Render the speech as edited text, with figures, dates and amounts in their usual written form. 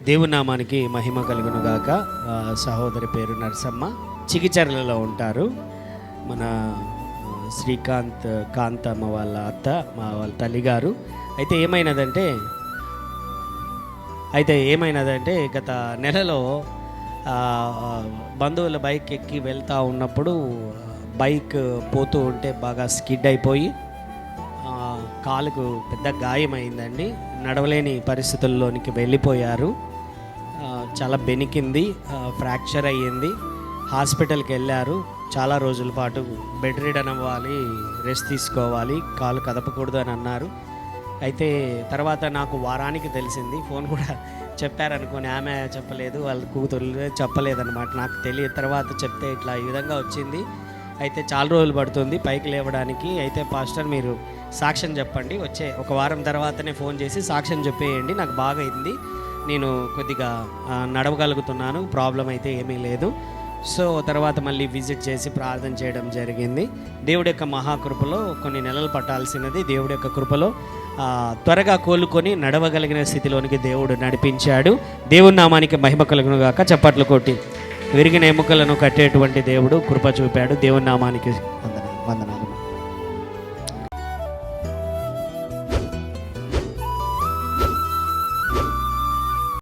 దేవుని నామానికి మహిమ కలుగును గాక. సహోదరి పేరు నరసమ్మ, చిగిచర్లలో ఉంటారు. మన కాంతమ్మ వాళ్ళ అత్త, వాళ్ళ తల్లిగారు. అయితే ఏమైనదంటే గత నెలలో బంధువుల బైక్ ఎక్కి వెళ్తూ ఉన్నప్పుడు బైక్ పోతూ ఉంటే బాగా స్కిడ్ అయిపోయి కాలుకు పెద్ద గాయమైందండి. నడవలేని పరిస్థితుల్లోనికి వెళ్ళిపోయారు. చాలా బెనికింది, ఫ్రాక్చర్ అయ్యింది. హాస్పిటల్కి వెళ్ళారు. చాలా రోజుల పాటు బెడ్ రిడన్ అవ్వాలి, రెస్ట్ తీసుకోవాలి, కాలు కదపకూడదు అని అన్నారు. అయితే తర్వాత నాకు వారానికి తెలిసింది. ఫోన్ కూడా చెప్పారనుకోని, ఆమె చెప్పలేదు, వాళ్ళ కూతురు చెప్పలేదన్నమాట. నాకు తెలియదు. తర్వాత చెప్తే ఇట్లా ఈ విధంగా వచ్చింది. అయితే చాలా రోజులు పడుతుంది పైకి లేవడానికి. అయితే పాస్టర్ మీరు సాక్ష్యం చెప్పండి, వచ్చే ఒక వారం తర్వాతనే ఫోన్ చేసి సాక్ష్యం చెప్పేయండి, నాకు బాగా అయింది, నేను కొద్దిగా నడవగలుగుతున్నాను, ప్రాబ్లం అయితే ఏమీ లేదు. సో తర్వాత మళ్ళీ విజిట్ చేసి ప్రార్థన చేయడం జరిగింది. దేవుడి యొక్క మహాకృపలో కొన్ని నెలలు పట్టాల్సినది దేవుడి యొక్క కృపలో త్వరగా కోలుకొని నడవగలిగిన స్థితిలోనికి దేవుడు నడిపించాడు. దేవుని నామానికి మహిమ కలుగును గాక. చప్పట్లు కొట్టి విరిగిన ఎముకలను కట్టేటువంటి దేవుడు కృప చూపాడు. దేవుని నామానికి వందనాలు.